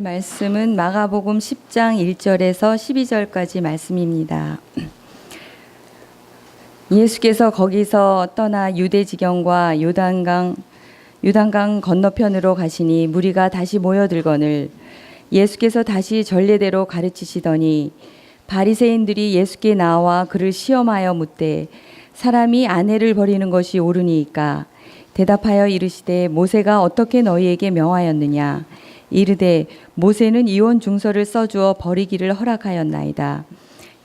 말씀은 마가복음 10장 1절에서 12절까지 말씀입니다. 예수께서 거기서 떠나 유대 지경과 요단강 건너편으로 가시니 무리가 다시 모여들거늘 예수께서 다시 전례대로 가르치시더니 바리새인들이 예수께 나와 그를 시험하여 묻되 사람이 아내를 버리는 것이 옳으니까 대답하여 이르시되 모세가 어떻게 너희에게 명하였느냐 이르되 모세는 이혼 중서를 써주어 버리기를 허락하였나이다.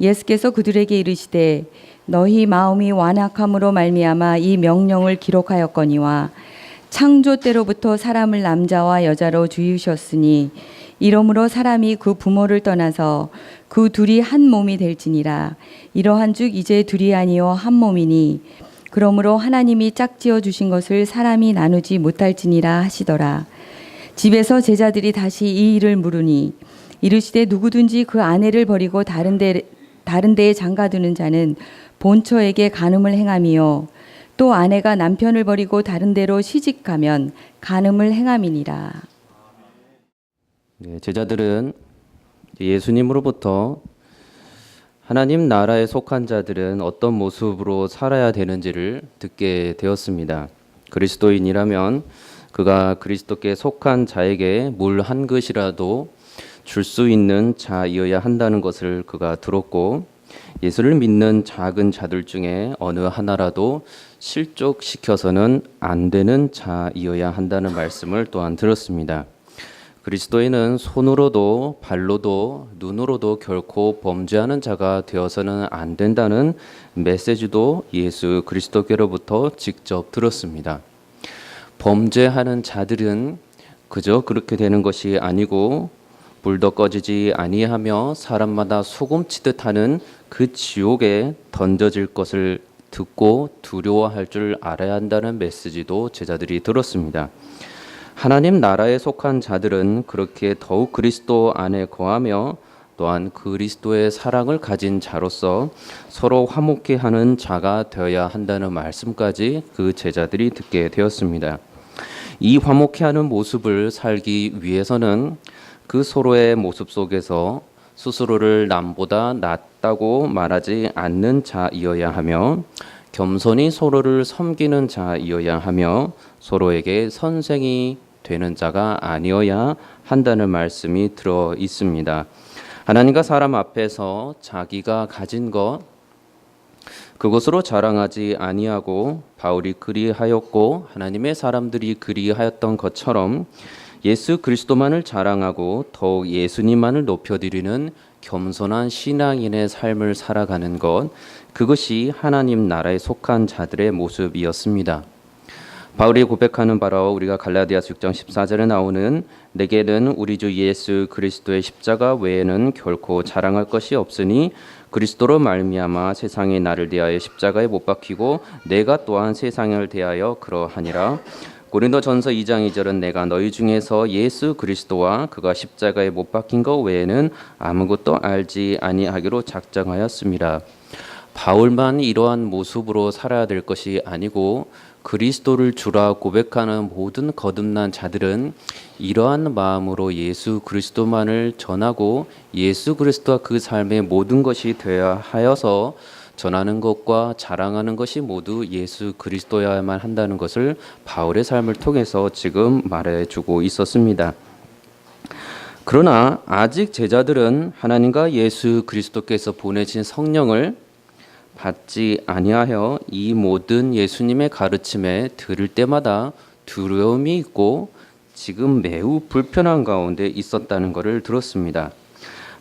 예수께서 그들에게 이르시되 너희 마음이 완악함으로 말미암아 이 명령을 기록하였거니와 창조 때로부터 사람을 남자와 여자로 지으셨으니 이러므로 사람이 그 부모를 떠나서 그 둘이 한 몸이 될지니라. 이러한즉 이제 둘이 아니요 한 몸이니 그러므로 하나님이 짝지어 주신 것을 사람이 나누지 못할지니라 하시더라. 집에서 제자들이 다시 이 일을 물으니 이르시되 누구든지 그 아내를 버리고 다른 데에 장가드는 자는 본처에게 간음을 행함이요 또 아내가 남편을 버리고 다른 데로 시집가면 간음을 행함이니라. 네, 제자들은 예수님으로부터 하나님 나라에 속한 자들은 어떤 모습으로 살아야 되는지를 듣게 되었습니다. 그리스도인이라면 그가 그리스도께 속한 자에게 물 한 그릇이라도 줄 수 있는 자이어야 한다는 것을 그가 들었고 예수를 믿는 작은 자들 중에 어느 하나라도 실족시켜서는 안 되는 자이어야 한다는 말씀을 또한 들었습니다. 그리스도인은 손으로도 발로도 눈으로도 결코 범죄하는 자가 되어서는 안 된다는 메시지도 예수 그리스도께로부터 직접 들었습니다. 범죄하는 자들은 그저 그렇게 되는 것이 아니고 불도 꺼지지 아니하며 사람마다 소금치듯 하는 그 지옥에 던져질 것을 듣고 두려워할 줄 알아야 한다는 메시지도 제자들이 들었습니다. 하나님 나라에 속한 자들은 그렇게 더욱 그리스도 안에 거하며 또한 그리스도의 사랑을 가진 자로서 서로 화목해 하는 자가 되어야 한다는 말씀까지 그 제자들이 듣게 되었습니다. 이 화목해 하는 모습을 살기 위해서는 그 서로의 모습 속에서 스스로를 남보다 낫다고 말하지 않는 자이어야 하며 겸손히 서로를 섬기는 자이어야 하며 서로에게 선생이 되는 자가 아니어야 한다는 말씀이 들어 있습니다. 하나님과 사람 앞에서 자기가 가진 것 그것으로 자랑하지 아니하고 바울이 그리하였고 하나님의 사람들이 그리하였던 것처럼 예수 그리스도만을 자랑하고 더욱 예수님만을 높여드리는 겸손한 신앙인의 삶을 살아가는 것 그것이 하나님 나라에 속한 자들의 모습이었습니다. 바울이 고백하는 바로 우리가 갈라디아서 6장 14절에 나오는 내게는 우리 주 예수 그리스도의 십자가 외에는 결코 자랑할 것이 없으니 그리스도로 말미암아 세상이 나를 대하여 십자가에 못 박히고 내가 또한 세상을 대하여 그러하니라. 고린도전서 2장 2절은 내가 너희 중에서 예수 그리스도와 그가 십자가에 못 박힌 것 외에는 아무것도 알지 아니하기로 작정하였습니다. 바울만 이러한 모습으로 살아야 될 것이 아니고 그리스도를 주라 고백하는 모든 거듭난 자들은 이러한 마음으로 예수 그리스도만을 전하고 예수 그리스도와 그 삶의 모든 것이 되어야 하여서 전하는 것과 자랑하는 것이 모두 예수 그리스도여야만 한다는 것을 바울의 삶을 통해서 지금 말해주고 있었습니다. 그러나 아직 제자들은 하나님과 예수 그리스도께서 보내신 성령을 받지 아니하여 이 모든 예수님의 가르침에 들을 때마다 두려움이 있고 지금 매우 불편한 가운데 있었다는 것을 들었습니다.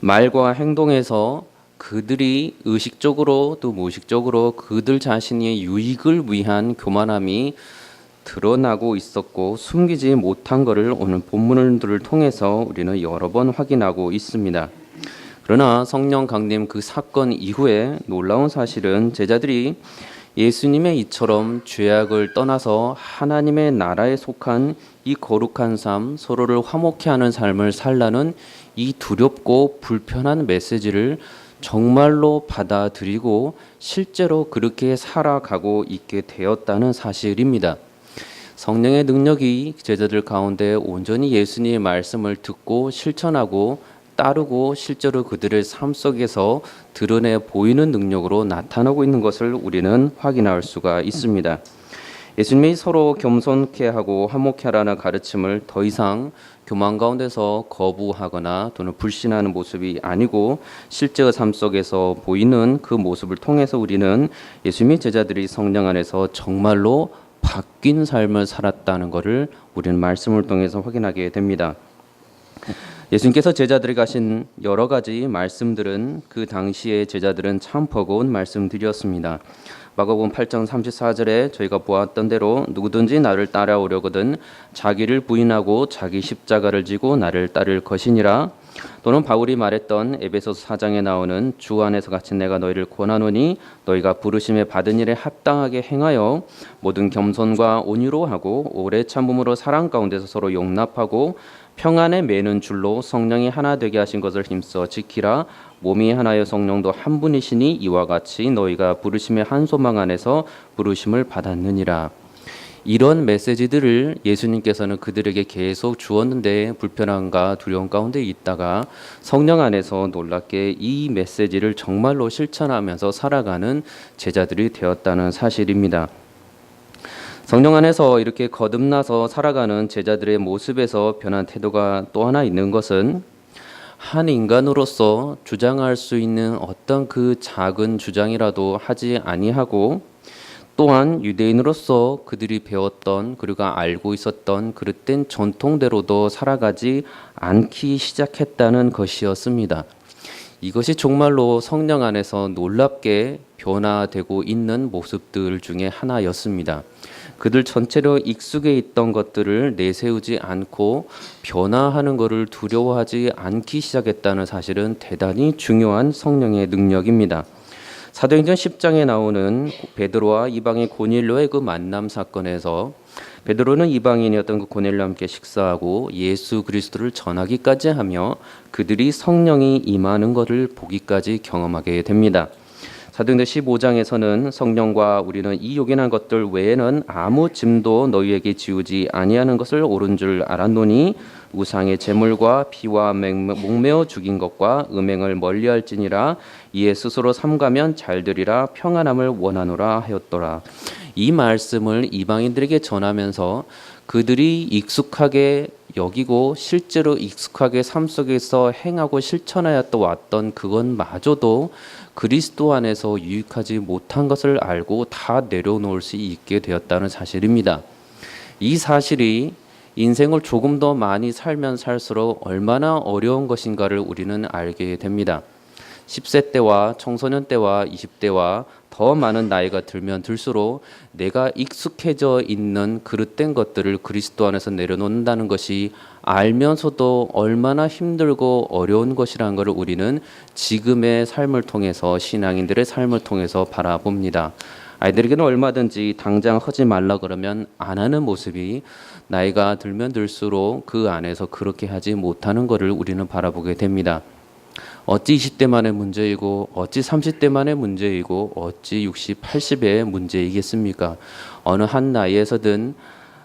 말과 행동에서 그들이 의식적으로 또 무의식적으로 그들 자신의 유익을 위한 교만함이 드러나고 있었고 숨기지 못한 것을 오늘 본문들을 통해서 우리는 여러 번 확인하고 있습니다. 그러나 성령 강림 그 사건 이후에 놀라운 사실은 제자들이 예수님의 이처럼 죄악을 떠나서 하나님의 나라에 속한 이 거룩한 삶, 서로를 화목케 하는 삶을 살라는 이 두렵고 불편한 메시지를 정말로 받아들이고 실제로 그렇게 살아가고 있게 되었다는 사실입니다. 성령의 능력이 제자들 가운데 온전히 예수님의 말씀을 듣고 실천하고 따르고 실제로 그들의 삶 속에서 드러내 보이는 능력으로 나타나고 있는 것을 우리는 확인할 수가 있습니다. 예수님이 서로 겸손케 하고 화목케 하라는 가르침을 더 이상 교만 가운데서 거부하거나 또는 불신하는 모습이 아니고 실제의 삶 속에서 보이는 그 모습을 통해서 우리는 예수님의 제자들이 성령 안에서 정말로 바뀐 삶을 살았다는 것을 우리는 말씀을 통해서 확인하게 됩니다. 예수님께서 제자들에게 하신 여러 가지 말씀들은 그 당시의 제자들은 참 버거운 말씀들이었습니다. 마가복음 8장 34절에 저희가 보았던 대로 누구든지 나를 따라오려거든 자기를 부인하고 자기 십자가를 지고 나를 따를 것이니라. 또는 바울이 말했던 에베소서 4장에 나오는 주 안에서 갇힌 내가 너희를 권하노니 너희가 부르심에 받은 일에 합당하게 행하여 모든 겸손과 온유로 하고 오래 참음으로 사랑 가운데서 서로 용납하고 평안에 매는 줄로 성령이 하나 되게 하신 것을 힘써 지키라. 몸이 하나여 성령도 한 분이시니 이와 같이 너희가 부르심의 한 소망 안에서 부르심을 받았느니라. 이런 메시지들을 예수님께서는 그들에게 계속 주었는데 불편함과 두려움 가운데 있다가 성령 안에서 놀랍게 이 메시지를 정말로 실천하면서 살아가는 제자들이 되었다는 사실입니다. 성령 안에서 이렇게 거듭나서 살아가는 제자들의 모습에서 변한 태도가 또 하나 있는 것은 한 인간으로서 주장할 수 있는 어떤 그 작은 주장이라도 하지 아니하고 또한 유대인으로서 그들이 배웠던 그리고 알고 있었던 그릇된 전통대로도 살아가지 않기 시작했다는 것이었습니다. 이것이 정말로 성령 안에서 놀랍게 변화되고 있는 모습들 중에 하나였습니다. 그들 전체로 익숙해 있던 것들을 내세우지 않고 변화하는 것을 두려워하지 않기 시작했다는 사실은 대단히 중요한 성령의 능력입니다. 사도행전 10장에 나오는 베드로와 이방인 고넬료의 그 만남 사건에서 베드로는 이방인이었던 그 고넬료와 함께 식사하고 예수 그리스도를 전하기까지 하며 그들이 성령이 임하는 것을 보기까지 경험하게 됩니다. 사도행전 15장에서는 성령과 우리는 이 요긴한 것들 외에는 아무 짐도 너희에게 지우지 아니하는 것을 옳은 줄 알았노니 우상의 제물과 피와 목매어 죽인 것과 음행을 멀리할지니라. 이에 스스로 삼가면 잘되리라. 평안함을 원하노라 하였더라. 이 말씀을 이방인들에게 전하면서 그들이 익숙하게 여기고 실제로 익숙하게 삶 속에서 행하고 실천하여 또 왔던 그것마저도 그리스도 안에서 유익하지 못한 것을 알고 다 내려놓을 수 있게 되었다는 사실입니다. 이 사실이 인생을 조금 더 많이 살면 살수록 얼마나 어려운 것인가를 우리는 알게 됩니다. 10세 때와 청소년 때와 20대와 더 많은 나이가 들면 들수록 내가 익숙해져 있는 그릇된 것들을 그리스도 안에서 내려놓는다는 것이 알면서도 얼마나 힘들고 어려운 것이라는 것을 우리는 지금의 삶을 통해서 신앙인들의 삶을 통해서 바라봅니다. 아이들에게는 얼마든지 당장 하지 말라 그러면 안 하는 모습이 나이가 들면 들수록 그 안에서 그렇게 하지 못하는 것을 우리는 바라보게 됩니다. 어찌 20대만의 문제이고 어찌 30대만의 문제이고 어찌 60, 80의 문제이겠습니까? 어느 한 나이에서든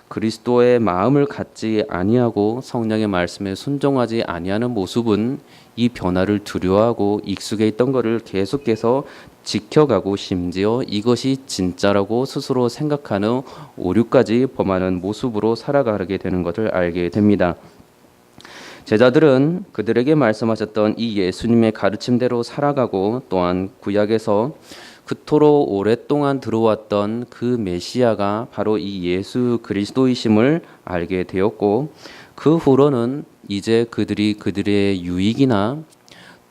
그리스도의 마음을 갖지 아니하고 성령의 말씀에 순종하지 아니하는 모습은 이 변화를 두려워하고 익숙해 있던 것을 계속해서 지켜가고 심지어 이것이 진짜라고 스스로 생각하는 오류까지 범하는 모습으로 살아가게 되는 것을 알게 됩니다. 제자들은 그들에게 말씀하셨던 이 예수님의 가르침대로 살아가고 또한 구약에서 그토록 오랫동안 들어왔던 그 메시아가 바로 이 예수 그리스도이심을 알게 되었고 그 후로는 이제 그들이 그들의 유익이나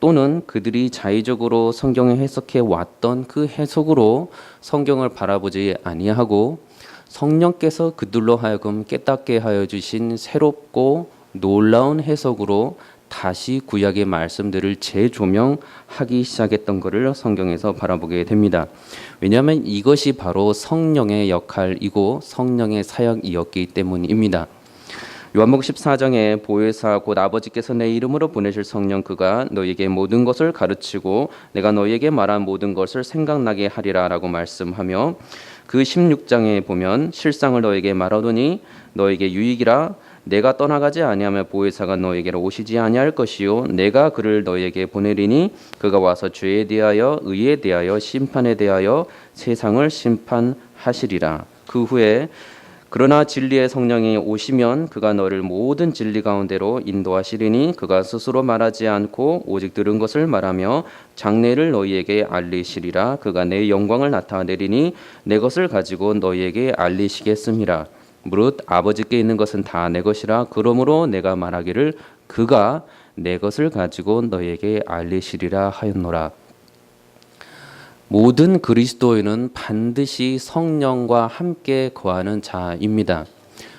또는 그들이 자의적으로 성경을 해석해 왔던 그 해석으로 성경을 바라보지 아니하고 성령께서 그들로 하여금 깨닫게 하여 주신 새롭고 놀라운 해석으로 다시 구약의 말씀들을 재조명하기 시작했던 것을 성경에서 바라보게 됩니다. 왜냐하면 이것이 바로 성령의 역할이고 성령의 사역이었기 때문입니다. 요한복음 14장에 보혜사 곧 아버지께서 내 이름으로 보내실 성령 그가 너희에게 모든 것을 가르치고 내가 너희에게 말한 모든 것을 생각나게 하리라 라고 말씀하며 그 16장에 보면 실상을 너에게 말하노니 너에게 유익이라. 내가 떠나가지 아니하면 보혜사가 너에게로 오시지 아니할 것이요 내가 그를 너에게 보내리니 그가 와서 죄에 대하여 의에 대하여 심판에 대하여 세상을 심판하시리라. 그 후에 그러나 진리의 성령이 오시면 그가 너를 모든 진리 가운데로 인도하시리니 그가 스스로 말하지 않고 오직 들은 것을 말하며 장래를 너희에게 알리시리라. 그가 내 영광을 나타내리니 내 것을 가지고 너희에게 알리시겠음이라. 무릇 아버지께 있는 것은 다 내 것이라. 그러므로 내가 말하기를 그가 내 것을 가지고 너희에게 알리시리라 하였노라. 모든 그리스도인은 반드시 성령과 함께 거하는 자입니다.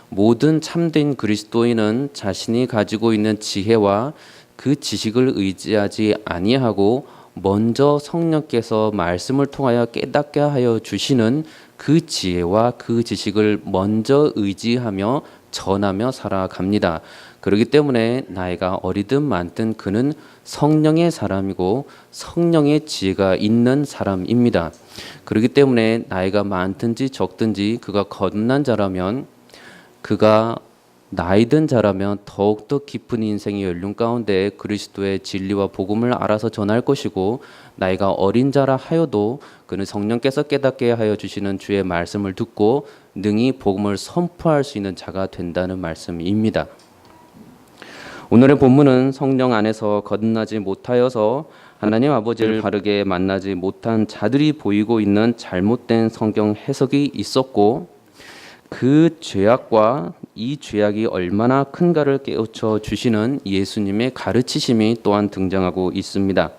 모든 참된 그리스도인은 자신이 가지고 있는 지혜와 그 지식을 의지하지 아니하고 먼저 성령께서 말씀을 통하여 깨닫게 하여 주시는 그 지혜와 그 지식을 먼저 의지하며 전하며 살아갑니다. 그렇기 때문에 나이가 어리든 많든 그는 성령의 사람이고 성령의 지혜가 있는 사람입니다. 그렇기 때문에 나이가 많든지 적든지 그가 거듭난 자라면, 그가 나이든 자라면 더욱더 깊은 인생의 연륜 가운데 그리스도의 진리와 복음을 알아서 전할 것이고, 나이가 어린 자라 하여도 그는 성령께서 깨닫게 하여 주시는 주의 말씀을 듣고 능히 복음을 선포할 수 있는 자가 된다는 말씀입니다. 오늘의 본문은 성령 안에서 거듭나지 못하여서 하나님 아버지를 바르게 만나지 못한 자들이 보이고 있는 잘못된 성경 해석이 있었고, 그 죄악과 이 죄악이 얼마나 큰가를 깨우쳐 주시는 예수님의 가르치심이 또한 등장하고 있습니다.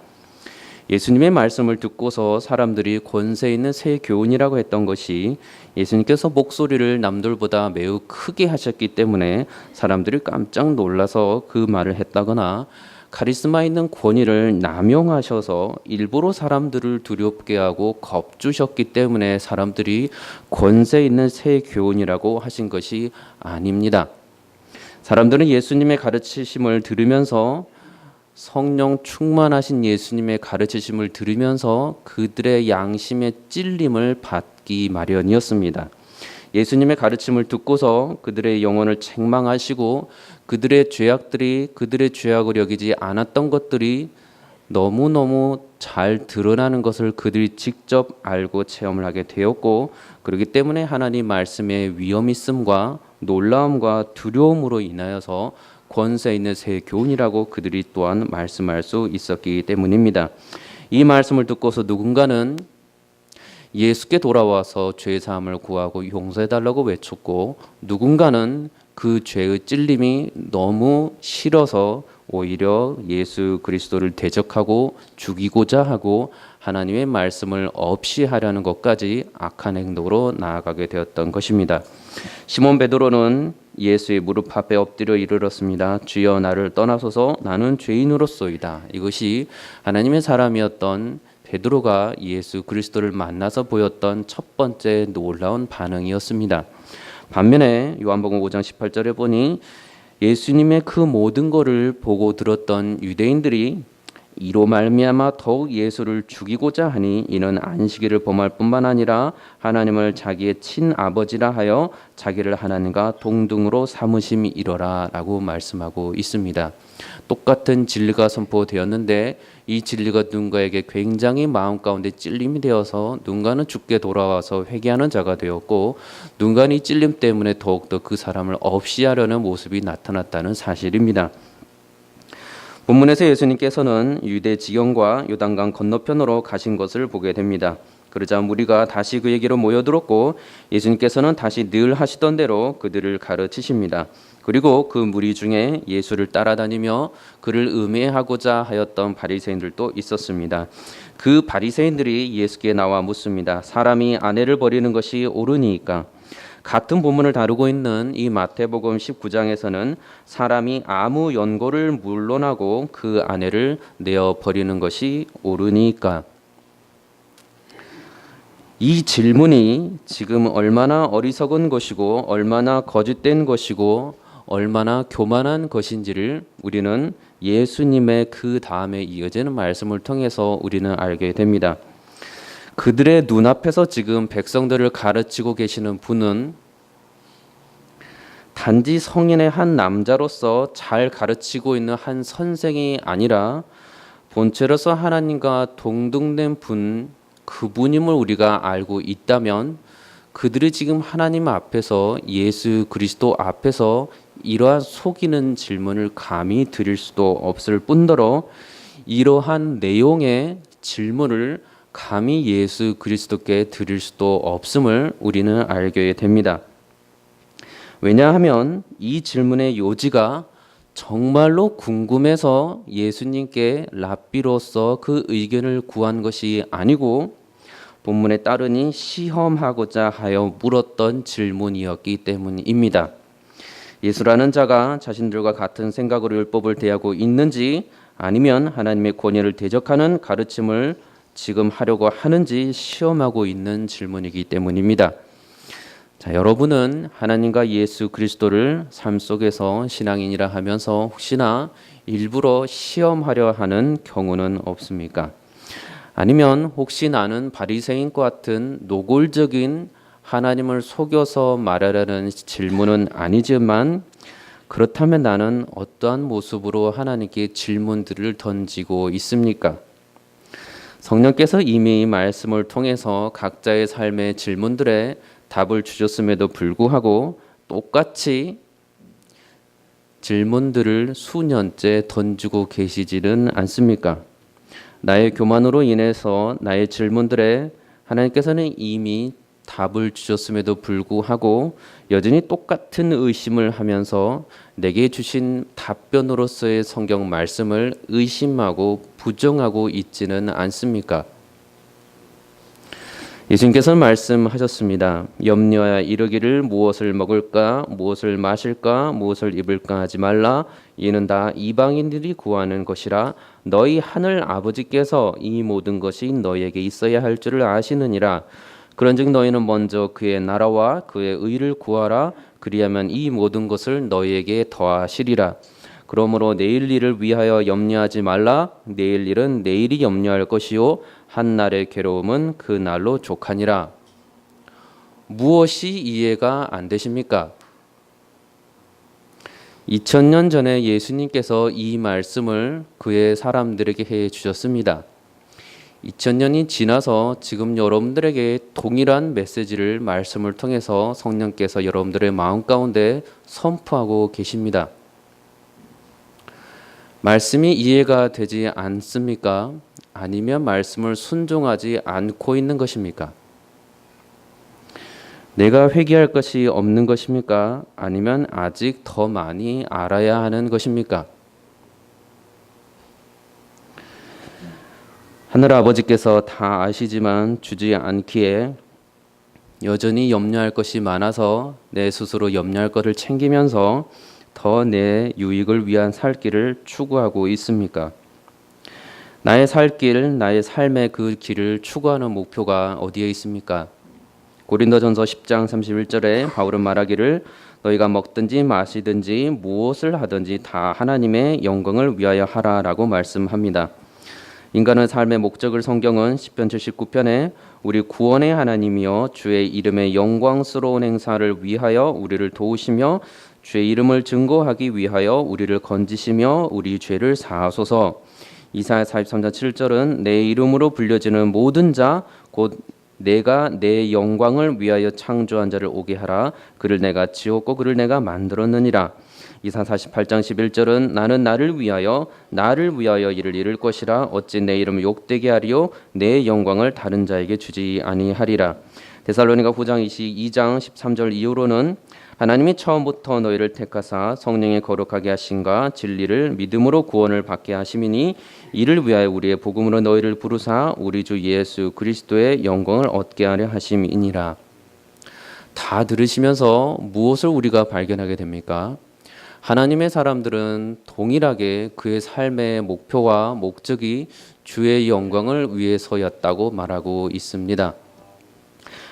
예수님의 말씀을 듣고서 사람들이 권세 있는 새 교훈이라고 했던 것이 예수님께서 목소리를 남들보다 매우 크게 하셨기 때문에 사람들이 깜짝 놀라서 그 말을 했다거나, 카리스마 있는 권위를 남용하셔서 일부러 사람들을 두렵게 하고 겁주셨기 때문에 사람들이 권세 있는 새 교훈이라고 하신 것이 아닙니다. 사람들은 예수님의 가르치심을 들으면서, 성령 충만하신 예수님의 가르치심을 들으면서 그들의 양심의 찔림을 받기 마련이었습니다. 예수님의 가르침을 듣고서 그들의 영혼을 책망하시고 그들의 죄악들이, 그들의 죄악을 여기지 않았던 것들이 너무너무 잘 드러나는 것을 그들이 직접 알고 체험을 하게 되었고, 그렇기 때문에 하나님 말씀의 위엄있음과 놀라움과 두려움으로 인하여서 권세 있는 새 교훈이라고 그들이 또한 말씀할 수 있었기 때문입니다. 이 말씀을 듣고서 누군가는 예수께 돌아와서 죄 사함을 구하고 용서해달라고 외쳤고, 누군가는 그 죄의 찔림이 너무 싫어서 오히려 예수 그리스도를 대적하고 죽이고자 하고 하나님의 말씀을 없이 하려는 것까지 악한 행동으로 나아가게 되었던 것입니다. 시몬 베드로는 예수의 무릎 앞에 엎드려 이르렀습니다. 주여, 나를 떠나소서, 나는 죄인으로소이다. 이것이 하나님의 사람이었던 베드로가 예수 그리스도를 만나서 보였던 첫 번째 놀라운 반응이었습니다. 반면에 요한복음 5장 18절에 보니 예수님의 그 모든 것을 보고 들었던 유대인들이 이로 말미암아 더욱 예수를 죽이고자 하니 이는 안식일을 범할 뿐만 아니라 하나님을 자기의 친아버지라 하여 자기를 하나님과 동등으로 삼으심이로라 라고 말씀하고 있습니다. 똑같은 진리가 선포되었는데 이 진리가 누군가에게 굉장히 마음 가운데 찔림이 되어서 누군가는 죽게 돌아와서 회개하는 자가 되었고, 누군가는 이 찔림 때문에 더욱더 그 사람을 없이 하려는 모습이 나타났다는 사실입니다. 본문에서 예수님께서는 유대 지경과 요단강 건너편으로 가신 것을 보게 됩니다. 그러자 무리가 다시 그에게로 모여들었고 예수님께서는 다시 늘 하시던 대로 그들을 가르치십니다. 그리고 그 무리 중에 예수를 따라다니며 그를 음해하고자 하였던 바리새인들도 있었습니다. 그 바리새인들이 예수께 나와 묻습니다. 사람이 아내를 버리는 것이 옳으니까? 같은 본문을 다루고 있는 이 마태복음 19장에서는 사람이 아무 연고를 물론하고 그 아내를 내어 버리는 것이 옳으니까. 이 질문이 지금 얼마나 어리석은 것이고 얼마나 거짓된 것이고 얼마나 교만한 것인지를 우리는 예수님의 그 다음에 이어지는 말씀을 통해서 우리는 알게 됩니다. 그들의 눈앞에서 지금 백성들을 가르치고 계시는 분은 단지 성인의 한 남자로서 잘 가르치고 있는 한 선생이 아니라 본체로서 하나님과 동등된 분, 그분임을 우리가 알고 있다면 그들이 지금 하나님 앞에서, 예수 그리스도 앞에서 이러한 속이는 질문을 감히 드릴 수도 없을 뿐더러 이러한 내용의 질문을 감히 예수 그리스도께 드릴 수도 없음을 우리는 알게 됩니다. 왜냐하면 이 질문의 요지가 정말로 궁금해서 예수님께 랍비로서 그 의견을 구한 것이 아니고 본문에 따르니 시험하고자 하여 물었던 질문이었기 때문입니다. 예수라는 자가 자신들과 같은 생각으로 율법을 대하고 있는지 아니면 하나님의 권위를 대적하는 가르침을 지금 하려고 하는지 시험하고 있는 질문이기 때문입니다. 자, 여러분은 하나님과 예수 그리스도를 삶 속에서 신앙인이라 하면서 혹시나 일부러 시험하려 하는 경우는 없습니까? 아니면 혹시 나는 바리새인과 같은 노골적인 하나님을 속여서 말하려는 질문은 아니지만 그렇다면 나는 어떠한 모습으로 하나님께 질문들을 던지고 있습니까? 성령께서 이미 말씀을 통해서 각자의 삶의 질문들에 답을 주셨음에도 불구하고 똑같이 질문들을 수년째 던지고 계시지는 않습니까? 나의 교만으로 인해서 나의 질문들에 하나님께서는 이미 답을 주셨음에도 불구하고 여전히 똑같은 의심을 하면서 내게 주신 답변으로서의 성경 말씀을 의심하고 부정하고 있지는 않습니까? 예수님께서는 말씀하셨습니다. 염려하여 이르기를 무엇을 먹을까, 무엇을 마실까, 무엇을 입을까 하지 말라. 이는 다 이방인들이 구하는 것이라. 너희 하늘 아버지께서 이 모든 것이 너희에게 있어야 할 줄을 아시느니라. 그런즉 너희는 먼저 그의 나라와 그의 의를 구하라. 그리하면 이 모든 것을 너희에게 더하시리라. 그러므로 내일 일을 위하여 염려하지 말라. 내일 일은 내일이 염려할 것이요 한 날의 괴로움은 그 날로 족하니라. 무엇이 이해가 안 되십니까? 2000년 전에 예수님께서 이 말씀을 그의 사람들에게 해 주셨습니다. 2000년이 지나서 지금 여러분들에게 동일한 메시지를 말씀을 통해서 성령께서 여러분들의 마음 가운데 선포하고 계십니다. 말씀이 이해가 되지 않습니까? 아니면 말씀을 순종하지 않고 있는 것입니까? 내가 회개할 것이 없는 것입니까? 아니면 아직 더 많이 알아야 하는 것입니까? 하늘 아버지께서 다 아시지만 주지 않기에 여전히 염려할 것이 많아서 내 스스로 염려할 것을 챙기면서 더 내 유익을 위한 살 길을 추구하고 있습니까? 나의 살 길, 나의 삶의 그 길을 추구하는 목표가 어디에 있습니까? 고린도전서 10장 31절에 바울은 말하기를 너희가 먹든지 마시든지 무엇을 하든지 다 하나님의 영광을 위하여 하라라고 말씀합니다. 인간의 삶의 목적을 성경은 시편 79편에 우리 구원의 하나님이여 주의 이름의 영광스러운 행사를 위하여 우리를 도우시며 주의 이름을 증거하기 위하여 우리를 건지시며 우리 죄를 사하소서. 이사야 43장 7절은 내 이름으로 불려지는 모든 자 곧 내가 내 영광을 위하여 창조한 자를 오게 하라. 그를 내가 지었고 그를 내가 만들었느니라. 이사 48장 11절은 나는 나를 위하여 이를 이룰 것이라. 어찌 내 이름을 욕되게 하리요 내 영광을 다른 자에게 주지 아니하리라. 데살로니가 9장 22장 13절 이후로는 하나님이 처음부터 너희를 택하사 성령의 거룩하게 하심과 진리를 믿음으로 구원을 받게 하심이니 이를 위하여 우리의 복음으로 너희를 부르사 우리 주 예수 그리스도의 영광을 얻게 하려 하심이니라. 다 들으시면서 무엇을 우리가 발견하게 됩니까? 하나님의 사람들은 동일하게 그의 삶의 목표와 목적이 주의 영광을 위해서였다고 말하고 있습니다.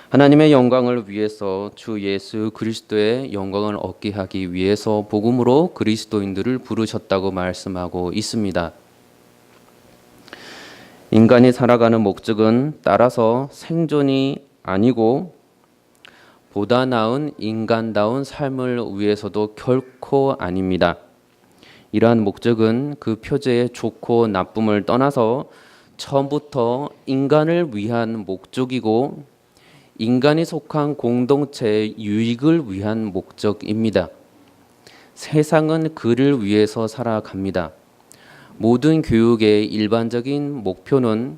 하나님의 영광을 위해서 주 예수 그리스도의 영광을 얻게 하기 위해서 복음으로 그리스도인들을 부르셨다고 말씀하고 있습니다. 인간이 살아가는 목적은 따라서 생존이 아니고 보다 나은 인간다운 삶을 위해서도 결코 아닙니다. 이러한 목적은 그 표제의 좋고 나쁨을 떠나서 처음부터 인간을 위한 목적이고 인간이 속한 공동체의 유익을 위한 목적입니다. 세상은 그를 위해서 살아갑니다. 모든 교육의 일반적인 목표는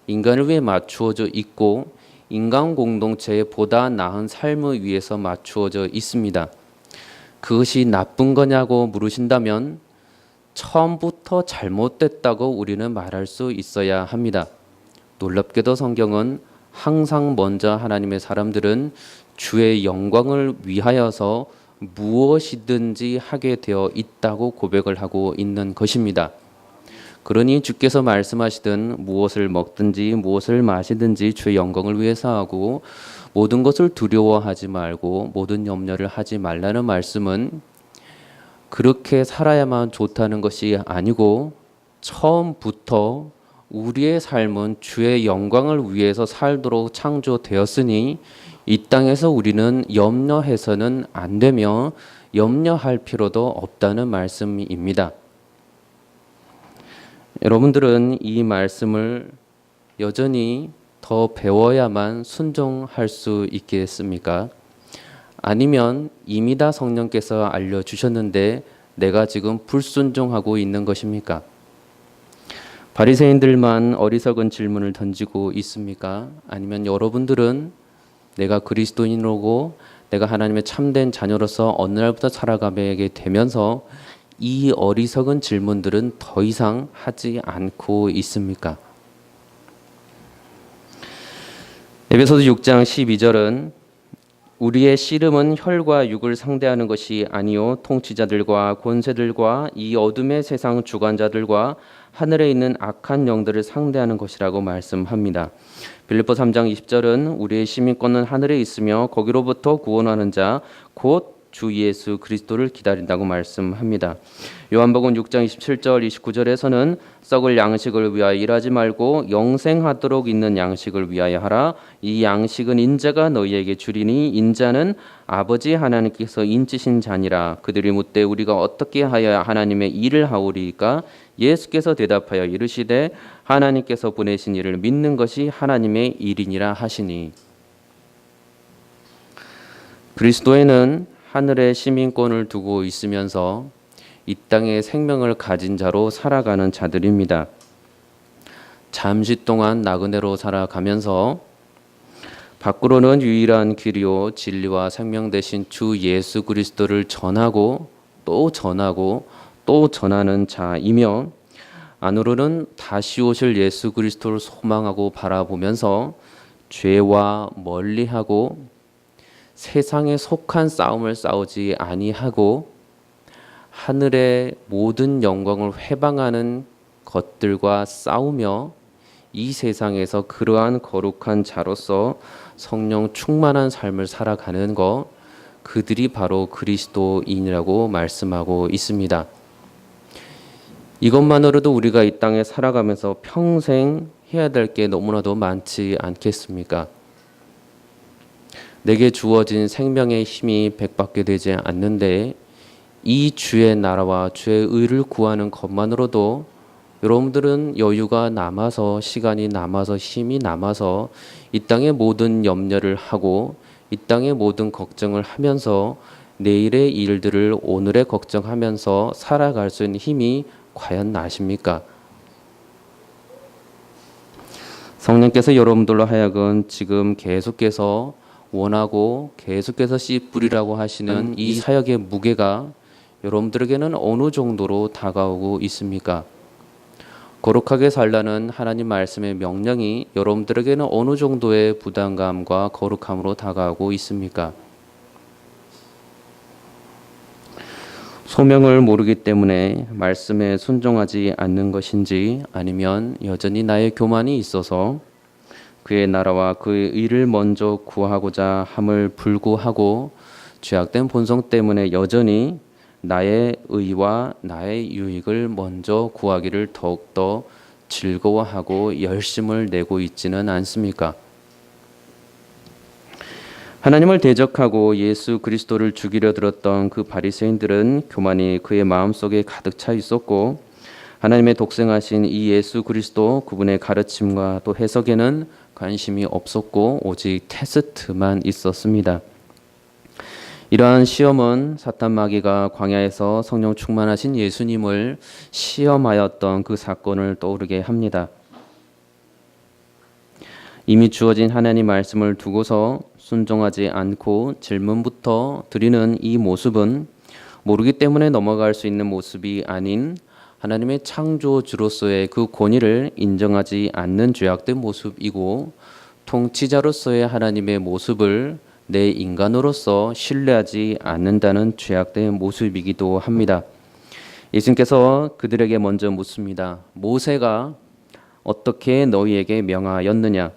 인간을 위해 맞추어져 있고 인간 공동체의 보다 나은 삶을 위해서 맞추어져 있습니다. 그것이 나쁜 거냐고 물으신다면 처음부터 잘못됐다고 우리는 말할 수 있어야 합니다. 놀랍게도 성경은 항상 먼저 하나님의 사람들은 주의 영광을 위하여서 무엇이든지 하게 되어 있다고 고백을 하고 있는 것입니다. 그러니 주께서 말씀하시든 무엇을 먹든지 무엇을 마시든지 주의 영광을 위해서 하고 모든 것을 두려워하지 말고 모든 염려를 하지 말라는 말씀은 그렇게 살아야만 좋다는 것이 아니고 처음부터 우리의 삶은 주의 영광을 위해서 살도록 창조되었으니 이 땅에서 우리는 염려해서는 안 되며 염려할 필요도 없다는 말씀입니다. 여러분들은 이 말씀을 여전히 더 배워야만 순종할 수 있겠습니까? 아니면 이미 다 성령께서 알려주셨는데 내가 지금 불순종하고 있는 것입니까? 바리새인들만 어리석은 질문을 던지고 있습니까? 아니면 여러분들은 내가 그리스도인으로고 내가 하나님의 참된 자녀로서 어느 날부터 살아가게 되면서 이 어리석은 질문들은 더 이상 하지 않고 있습니까? 에베소서 6장 12절은 우리의 씨름은 혈과 육을 상대하는 것이 아니요 통치자들과 권세들과 이 어둠의 세상 주관자들과 하늘에 있는 악한 영들을 상대하는 것이라고 말씀합니다. 빌립보 3장 20절은 우리의 시민권은 하늘에 있으며 거기로부터 구원하는 자 곧 주 예수 그리스도를 기다린다고 말씀합니다. 요한복음 6장 27절 29절에서는 썩을 양식을 위하여 일하지 말고 영생하도록 있는 양식을 위하여 하라. 이 양식은 인자가 너희에게 주리니 인자는 아버지 하나님께서 인치신 자니라. 그들이 묻되 우리가 어떻게 하여야 하나님의 일을 하오리까? 예수께서 대답하여 이르시되 하나님께서 보내신 이를 믿는 것이 하나님의 일이니라 하시니. 그리스도에는 하늘의 시민권을 두고 있으면서 이 땅에 생명을 가진 자로 살아가는 자들입니다. 잠시 동안 나그네로 살아가면서 밖으로는 유일한 길이요 진리와 생명 되신 주 예수 그리스도를 전하고 또 전하고 또 전하는 자이며 안으로는 다시 오실 예수 그리스도를 소망하고 바라보면서 죄와 멀리하고 세상에 속한 싸움을 싸우지 아니하고 하늘의 모든 영광을 회방하는 것들과 싸우며 이 세상에서 그러한 거룩한 자로서 성령 충만한 삶을 살아가는 것, 그들이 바로 그리스도인이라고 말씀하고 있습니다. 이것만으로도 우리가 이 땅에 살아가면서 평생 해야 될 게 너무나도 많지 않겠습니까? 내게 주어진 생명의 힘이 백받게 되지 않는데 이 주의 나라와 주의 의를 구하는 것만으로도 여러분들은 여유가 남아서 시간이 남아서 힘이 남아서 이 땅의 모든 염려를 하고 이 땅의 모든 걱정을 하면서 내일의 일들을 오늘에 걱정하면서 살아갈 수 있는 힘이 과연 나십니까? 성령께서 여러분들로 하여금 지금 계속해서 원하고 계속해서 씨 뿌리라고 하시는 이 사역의 무게가 여러분들에게는 어느 정도로 다가오고 있습니까? 거룩하게 살라는 하나님 말씀의 명령이 여러분들에게는 어느 정도의 부담감과 거룩함으로 다가오고 있습니까? 소명을 모르기 때문에 말씀에 순종하지 않는 것인지 아니면 여전히 나의 교만이 있어서 그의 나라와 그의 의를 먼저 구하고자 함을 불구하고 죄악된 본성 때문에 여전히 나의 의와 나의 유익을 먼저 구하기를 더욱더 즐거워하고 열심을 내고 있지는 않습니까? 하나님을 대적하고 예수 그리스도를 죽이려 들었던 그 바리새인들은 교만이 그의 마음속에 가득 차 있었고, 하나님의 독생하신 이 예수 그리스도 그분의 가르침과 또 해석에는 관심이 없었고 오직 테스트만 있었습니다. 이러한 시험은 사탄 마귀가 광야에서 성령 충만하신 예수님을 시험하였던 그 사건을 떠오르게 합니다. 이미 주어진 하나님 말씀을 두고서 순종하지 않고 질문부터 드리는 이 모습은 모르기 때문에 넘어갈 수 있는 모습이 아닌 하나님의 창조주로서의 그 권위를 인정하지 않는 죄악된 모습이고, 통치자로서의 하나님의 모습을 내 인간으로서 신뢰하지 않는다는 죄악된 모습이기도 합니다. 예수님께서 그들에게 먼저 묻습니다. 모세가 어떻게 너희에게 명하였느냐?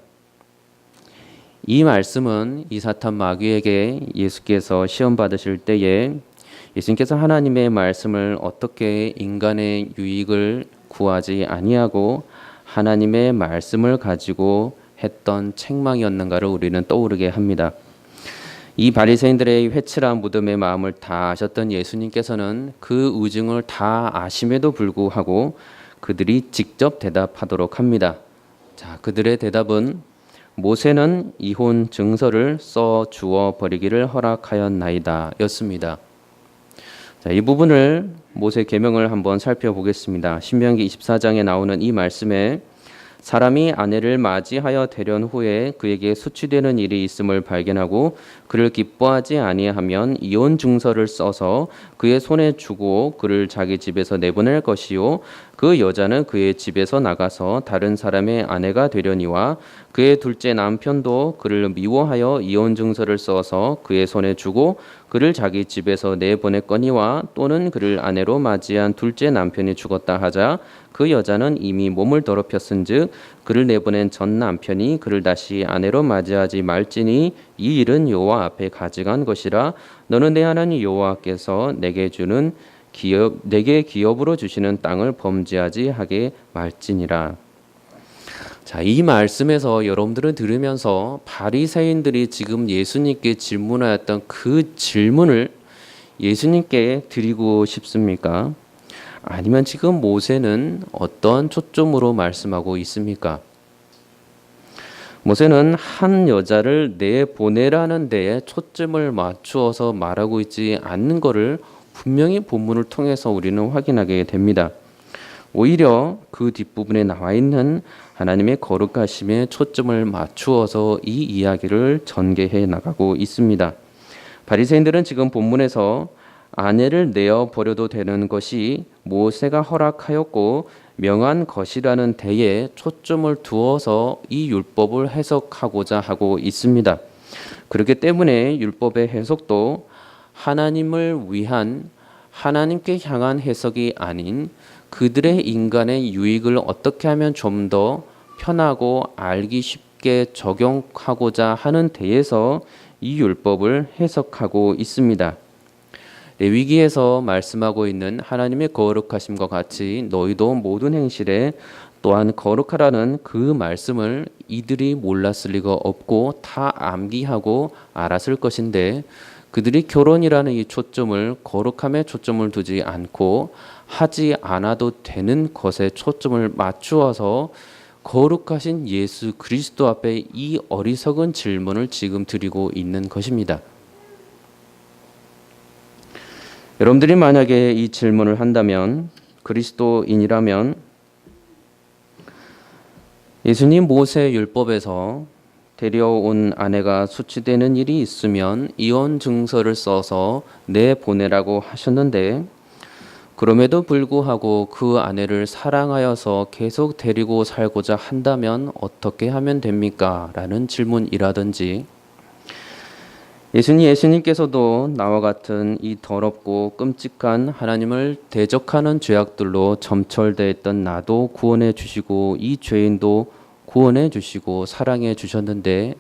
이 말씀은 이 사탄 마귀에게 예수께서 시험 받으실 때에 예수님께서 하나님의 말씀을 어떻게 인간의 유익을 구하지 아니하고 하나님의 말씀을 가지고 했던 책망이었는가를 우리는 떠오르게 합니다. 이 바리새인들의 회칠한 무덤의 마음을 다 아셨던 예수님께서는 그 의증을 다 아심에도 불구하고 그들이 직접 대답하도록 합니다. 자, 그들의 대답은 모세는 이혼 증서를 써 주어 버리기를 허락하였나이다 였습니다. 자, 이 부분을 모세 계명을 한번 살펴보겠습니다. 신명기 24장에 나오는 이 말씀에 사람이 아내를 맞이하여 데려온 후에 그에게 수치되는 일이 있음을 발견하고 그를 기뻐하지 아니하면 이혼 증서를 써서 그의 손에 주고 그를 자기 집에서 내보낼 것이요 그 여자는 그의 집에서 나가서 다른 사람의 아내가 되려니와 그의 둘째 남편도 그를 미워하여 이혼 증서를 써서 그의 손에 주고 그를 자기 집에서 내보냈거니와 또는 그를 아내로 맞이한 둘째 남편이 죽었다 하자 그 여자는 이미 몸을 더럽혔은즉 그를 내보낸 전 남편이 그를 다시 아내로 맞이하지 말지니 이 일은 여호와 앞에 가증한 것이라. 너는 내 하나님 여호와께서 내게 기업으로 주시는 땅을 범죄하지 하게 말지니라. 자, 이 말씀에서 여러분들은 들으면서 바리새인들이 지금 예수님께 질문하였던 그 질문을 예수님께 드리고 싶습니까? 아니면 지금 모세는 어떤 초점으로 말씀하고 있습니까? 모세는 한 여자를 내보내라는 데에 초점을 맞추어서 말하고 있지 않는 것을 분명히 본문을 통해서 우리는 확인하게 됩니다. 오히려 그 뒷부분에 나와 있는 하나님의 거룩하심에 초점을 맞추어서 이 이야기를 전개해 나가고 있습니다. 바리새인들은 지금 본문에서 아내를 내어 버려도 되는 것이 모세가 허락하였고 명한 것이라는 데에 초점을 두어서 이 율법을 해석하고자 하고 있습니다. 그렇기 때문에 율법의 해석도 하나님을 위한 하나님께 향한 해석이 아닌 그들의 인간의 유익을 어떻게 하면 좀 더 편하고 알기 쉽게 적용하고자 하는 데에서 이 율법을 해석하고 있습니다. 레위기에서 말씀하고 있는 하나님의 거룩하심과 같이 너희도 모든 행실에 또한 거룩하라는 그 말씀을 이들이 몰랐을 리가 없고 다 암기하고 알았을 것인데 그들이 결혼이라는 이 초점을 거룩함에 초점을 두지 않고 하지 않아도 되는 것에 초점을 맞추어서 거룩하신 예수 그리스도 앞에 이 어리석은 질문을 지금 드리고 있는 것입니다. 여러분들이 만약에 이 질문을 한다면 그리스도인이라면 예수님 모세 율법에서 데려온 아내가 수치되는 일이 있으면 이혼 증서를 써서 내보내라고 하셨는데 그럼에도 불구하고 그 아내를 사랑하여서 계속 데리고 살고자 한다면 어떻게 하면 됩니까? 라는 질문이라든지 예수님께서도 나와 같은 이 더럽고 끔찍한 하나님을 대적하는 죄악들로 점철되어 있던 나도 구원해 주시고 이 죄인도 구원해 주시고 사랑해 주셨는데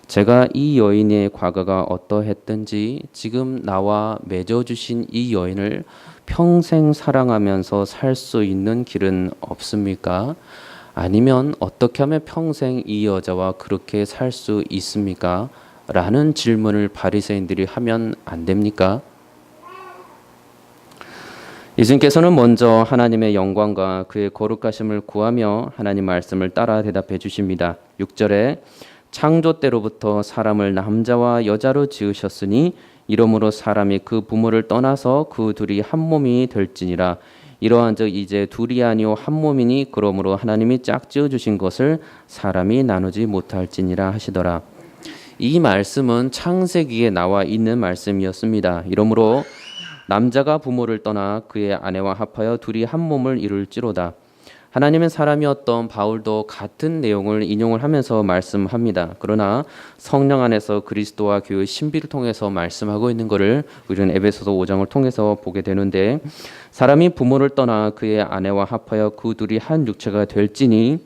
제가 이 여인의 과거가 어떠했든지 지금 나와 맺어주신 이 여인을 평생 사랑하면서 살 수 있는 길은 없습니까? 아니면 어떻게 하면 평생 이 여자와 그렇게 살 수 있습니까? 라는 질문을 바리새인들이 하면 안 됩니까? 예수님께서는 먼저 하나님의 영광과 그의 거룩하심을 구하며 하나님 말씀을 따라 대답해 주십니다. 6절에 창조 때로부터 사람을 남자와 여자로 지으셨으니 이러므로 사람이 그 부모를 떠나서 그 둘이 한 몸이 될지니라. 이러한즉 이제 둘이 아니요 한 몸이니 그러므로 하나님이 짝지어 주신 것을 사람이 나누지 못할지니라 하시더라. 이 말씀은 창세기에 나와 있는 말씀이었습니다. 이러므로 남자가 부모를 떠나 그의 아내와 합하여 둘이 한 몸을 이룰지로다. 하나님은 사람이었던 바울도 같은 내용을 인용을 하면서 말씀합니다. 그러나 성령 안에서 그리스도와 교회의 신비를 통해서 말씀하고 있는 것을 우리는 에베소서 5장을 통해서 보게 되는데, 사람이 부모를 떠나 그의 아내와 합하여 그 둘이 한 육체가 될지니,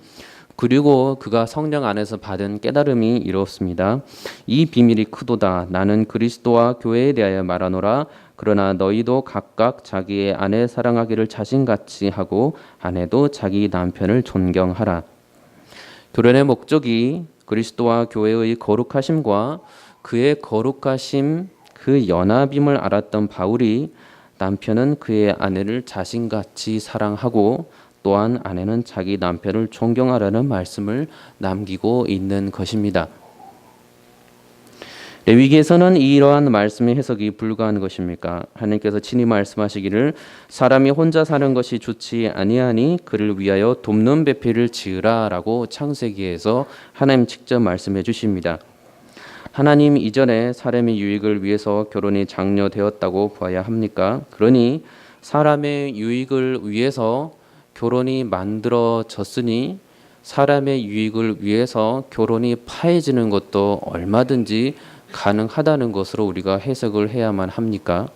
그리고 그가 성령 안에서 받은 깨달음이 이렇습니다. 이 비밀이 크도다. 나는 그리스도와 교회에 대하여 말하노라. 그러나 너희도 각각 자기의 아내 사랑하기를 자신같이 하고 아내도 자기 남편을 존경하라. 결혼의 목적이 그리스도와 교회의 거룩하심과 그의 거룩하심, 그 연합임을 알았던 바울이 남편은 그의 아내를 자신같이 사랑하고 또한 아내는 자기 남편을 존경하라는 말씀을 남기고 있는 것입니다. 레위기에서는 이러한 말씀의 해석이 불가한 것입니까? 하나님께서 친히 말씀하시기를 사람이 혼자 사는 것이 좋지 아니하니 그를 위하여 돕는 배필을 지으라라고 창세기에서 하나님 직접 말씀해 주십니다. 하나님 이전에 사람의 유익을 위해서 결혼이 장려되었다고 봐야 합니까? 그러니 사람의 유익을 위해서 결혼이 만들어졌으니 사람의 유익을 위해서 결혼이 파해지는 것도 얼마든지 가능하다는 것으로 우리가 해석을 해야만 합니까?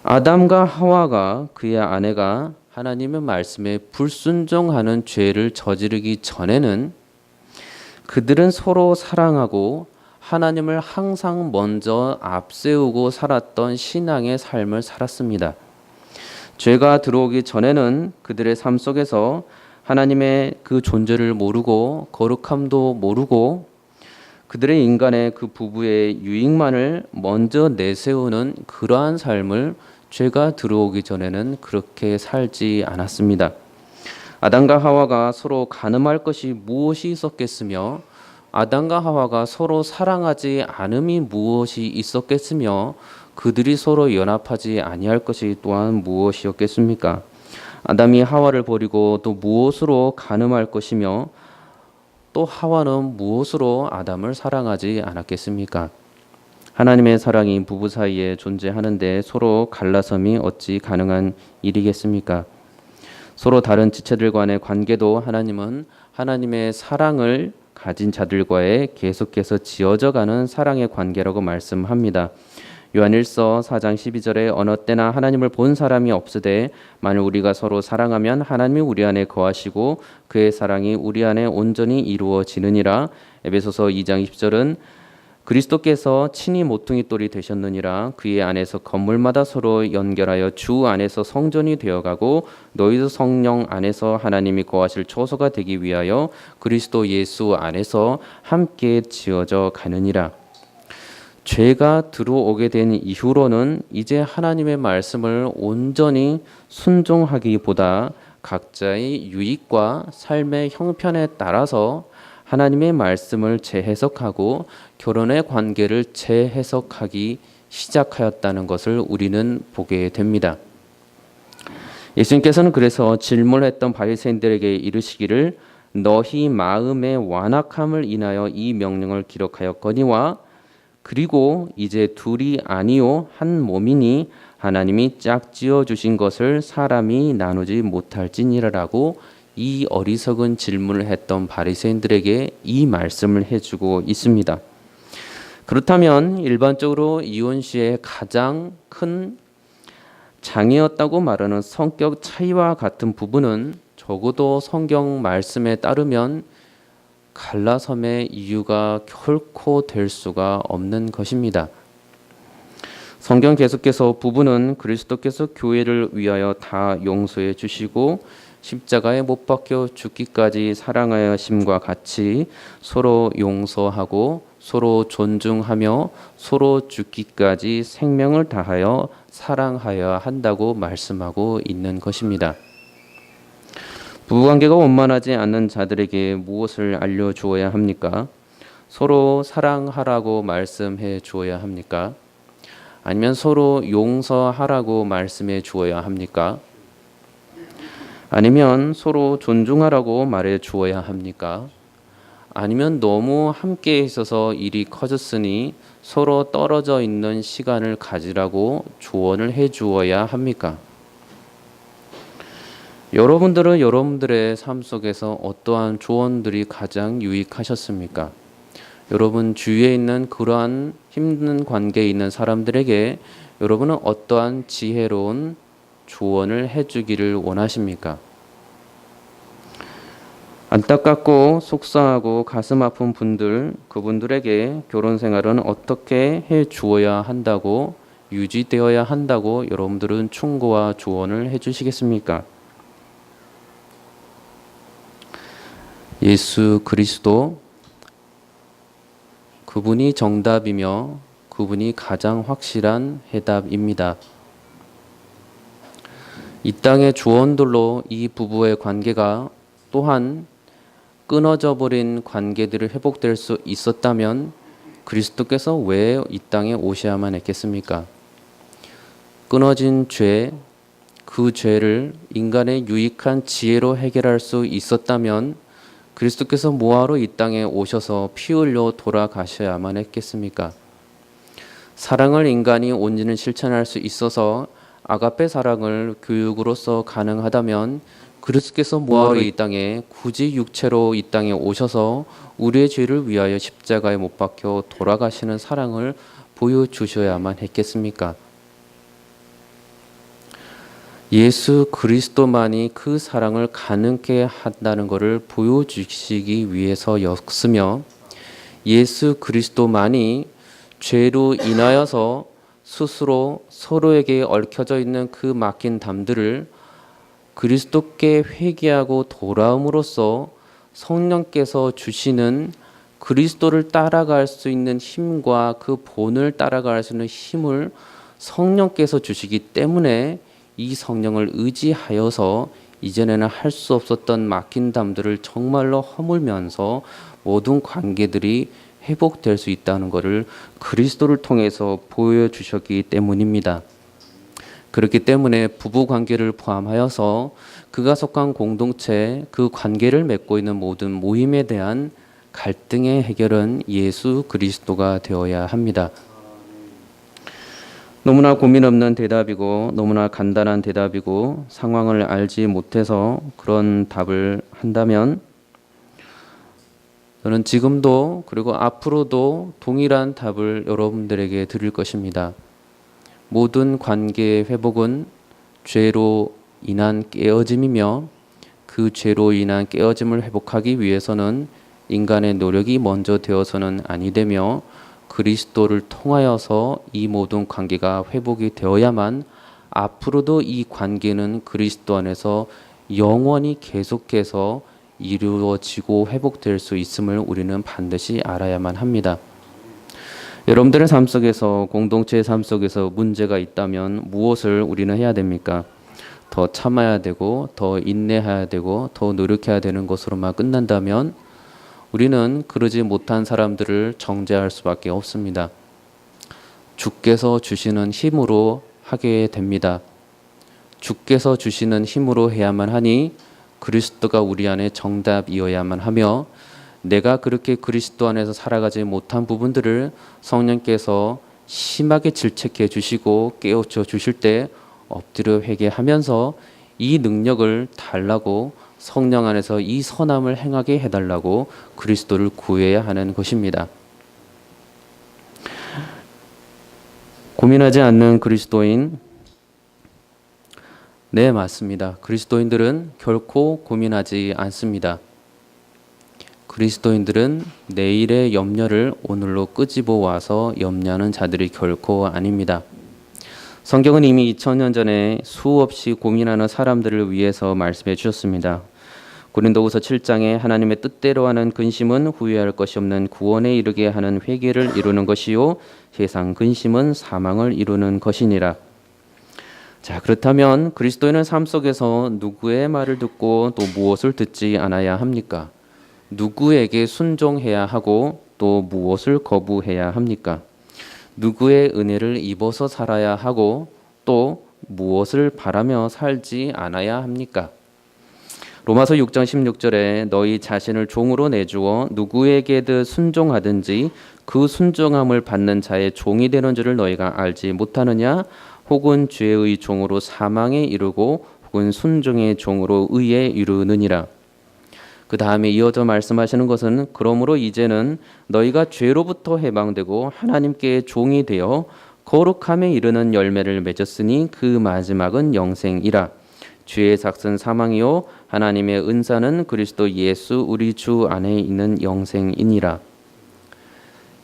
아담과 하와가 그의 아내가 하나님의 말씀에 불순종하는 죄를 저지르기 전에는 그들은 서로 사랑하고 하나님을 항상 먼저 앞세우고 살았던 신앙의 삶을 살았습니다. 죄가 들어오기 전에는 그들의 삶 속에서 하나님의 그 존재를 모르고 거룩함도 모르고 그들의 인간의 그 부부의 유익만을 먼저 내세우는 그러한 삶을 죄가 들어오기 전에는 그렇게 살지 않았습니다. 아담과 하와가 서로 간음할 것이 무엇이 있었겠으며 아담과 하와가 서로 사랑하지 않음이 무엇이 있었겠으며 그들이 서로 연합하지 아니할 것이 또한 무엇이었겠습니까? 아담이 하와를 버리고 또 무엇으로 간음할 것이며 또 하와는 무엇으로 아담을 사랑하지 않았겠습니까? 하나님의 사랑이 부부 사이에 존재하는데 서로 갈라섬이 어찌 가능한 일이겠습니까? 서로 다른 지체들 간의 관계도 하나님은 하나님의 사랑을 가진 자들과의 계속해서 지어져가는 사랑의 관계라고 말씀합니다. 요한일서 4장 12절에 어느 때나 하나님을 본 사람이 없으되 만일 우리가 서로 사랑하면 하나님이 우리 안에 거하시고 그의 사랑이 우리 안에 온전히 이루어지느니라. 에베소서 2장 20절은 그리스도께서 친히 모퉁이 돌이 되셨느니라. 그의 안에서 건물마다 서로 연결하여 주 안에서 성전이 되어가고 너희도 성령 안에서 하나님이 거하실 초소가 되기 위하여 그리스도 예수 안에서 함께 지어져 가느니라. 죄가 들어오게 된 이후로는 이제 하나님의 말씀을 온전히 순종하기보다 각자의 유익과 삶의 형편에 따라서 하나님의 말씀을 재해석하고 결혼의 관계를 재해석하기 시작하였다는 것을 우리는 보게 됩니다. 예수님께서는 그래서 질문했던 바리새인들에게 이르시기를 너희 마음의 완악함을 인하여 이 명령을 기록하였거니와 그리고 이제 둘이 아니요 한 몸이니 하나님이 짝지어 주신 것을 사람이 나누지 못할지니라라고 이 어리석은 질문을 했던 바리새인들에게 이 말씀을 해주고 있습니다. 그렇다면 일반적으로 이혼 시의 가장 큰 장애였다고 말하는 성격 차이와 같은 부분은 적어도 성경 말씀에 따르면 갈라섬의 이유가 결코 될 수가 없는 것입니다. 성경 계속해서 부부는 그리스도께서 교회를 위하여 다 용서해 주시고 십자가에 못 박혀 죽기까지 사랑하심과 같이 서로 용서하고 서로 존중하며 서로 죽기까지 생명을 다하여 사랑하여야 한다고 말씀하고 있는 것입니다. 부부관계가 원만하지 않는 자들에게 무엇을 알려주어야 합니까? 서로 사랑하라고 말씀해 주어야 합니까? 아니면 서로 용서하라고 말씀해 주어야 합니까? 아니면 서로 존중하라고 말해 주어야 합니까? 아니면 너무 함께 있어서 일이 커졌으니 서로 떨어져 있는 시간을 가지라고 조언을 해 주어야 합니까? 여러분들은 여러분들의 삶 속에서 어떠한 조언들이 가장 유익하셨습니까? 여러분 주위에 있는 그러한 힘든 관계에 있는 사람들에게 여러분은 어떠한 지혜로운 조언을 해주기를 원하십니까? 안타깝고 속상하고 가슴 아픈 분들, 그분들에게 결혼 생활은 어떻게 해 주어야 한다고, 유지되어야 한다고 여러분들은 충고와 조언을 해 주시겠습니까? 예수 그리스도, 그분이 정답이며 그분이 가장 확실한 해답입니다. 이 땅의 조언들로 이 부부의 관계가 또한 끊어져 버린 관계들이 회복될 수 있었다면 그리스도께서 왜 이 땅에 오셔야만 했겠습니까? 끊어진 죄, 그 죄를 인간의 유익한 지혜로 해결할 수 있었다면 그리스도께서 뭐하러 이 땅에 오셔서 피 흘려 돌아가셔야만 했겠습니까? 사랑을 인간이 온전히 실천할 수 있어서 아가페 사랑을 교육으로서 가능하다면 그리스도께서 뭐하러 이 땅에 굳이 육체로 이 땅에 오셔서 우리의 죄를 위하여 십자가에 못 박혀 돌아가시는 사랑을 보여주셔야만 했겠습니까? 예수 그리스도만이 그 사랑을 가능케 한다는 것을 보여주시기 위해서였으며 예수 그리스도만이 죄로 인하여서 스스로 서로에게 얽혀져 있는 그 막힌 담들을 그리스도께 회개하고 돌아옴으로써 성령께서 주시는 그리스도를 따라갈 수 있는 힘과 그 본을 따라갈 수 있는 힘을 성령께서 주시기 때문에 이 성령을 의지하여서 이전에는 할 수 없었던 막힌 담들을 정말로 허물면서 모든 관계들이 회복될 수 있다는 것을 그리스도를 통해서 보여주셨기 때문입니다. 그렇기 때문에 부부 관계를 포함하여서 그가 속한 공동체, 그 관계를 맺고 있는 모든 모임에 대한 갈등의 해결은 예수 그리스도가 되어야 합니다. 너무나 고민 없는 대답이고 너무나 간단한 대답이고 상황을 알지 못해서 그런 답을 한다면 저는 지금도 그리고 앞으로도 동일한 답을 여러분들에게 드릴 것입니다. 모든 관계의 회복은 죄로 인한 깨어짐이며 그 죄로 인한 깨어짐을 회복하기 위해서는 인간의 노력이 먼저 되어서는 아니 되며 그리스도를 통하여서 이 모든 관계가 회복이 되어야만 앞으로도 이 관계는 그리스도 안에서 영원히 계속해서 이루어지고 회복될 수 있음을 우리는 반드시 알아야만 합니다. 여러분들의 삶 속에서 공동체의 삶 속에서 문제가 있다면 무엇을 우리는 해야 됩니까? 더 참아야 되고 더 인내해야 되고 더 노력해야 되는 것으로만 끝난다면 우리는 그러지 못한 사람들을 정죄할 수밖에 없습니다. 주께서 주시는 힘으로 하게 됩니다. 주께서 주시는 힘으로 해야만 하니 그리스도가 우리 안에 정답이어야만 하며 내가 그렇게 그리스도 안에서 살아가지 못한 부분들을 성령께서 심하게 질책해 주시고 깨우쳐 주실 때 엎드려 회개하면서 이 능력을 달라고 성령 안에서 이 선함을 행하게 해달라고 그리스도를 구해야 하는 것입니다. 고민하지 않는 그리스도인, 네, 맞습니다. 그리스도인들은 결코 고민하지 않습니다. 그리스도인들은 내일의 염려를 오늘로 끄집어 와서 염려하는 자들이 결코 아닙니다. 성경은 이미 2000년 전에 수없이 고민하는 사람들을 위해서 말씀해 주셨습니다. 고린도후서 7장에 하나님의 뜻대로 하는 근심은 후회할 것이 없는 구원에 이르게 하는 회개를 이루는 것이요 세상 근심은 사망을 이루는 것이니라. 자, 그렇다면 그리스도인은 삶 속에서 누구의 말을 듣고 또 무엇을 듣지 않아야 합니까? 누구에게 순종해야 하고 또 무엇을 거부해야 합니까? 누구의 은혜를 입어서 살아야 하고 또 무엇을 바라며 살지 않아야 합니까? 로마서 6장 16절에 너희 자신을 종으로 내주어 누구에게든 순종하든지 그 순종함을 받는 자의 종이 되는 줄을 너희가 알지 못하느냐? 혹은 죄의 종으로 사망에 이르고 혹은 순종의 종으로 의에 이르느니라. 그 다음에 이어져 말씀하시는 것은 그러므로 이제는 너희가 죄로부터 해방되고 하나님께 종이 되어 거룩함에 이르는 열매를 맺었으니 그 마지막은 영생이라. 죄의 삭은 사망이요 하나님의 은사는 그리스도 예수 우리 주 안에 있는 영생이니라.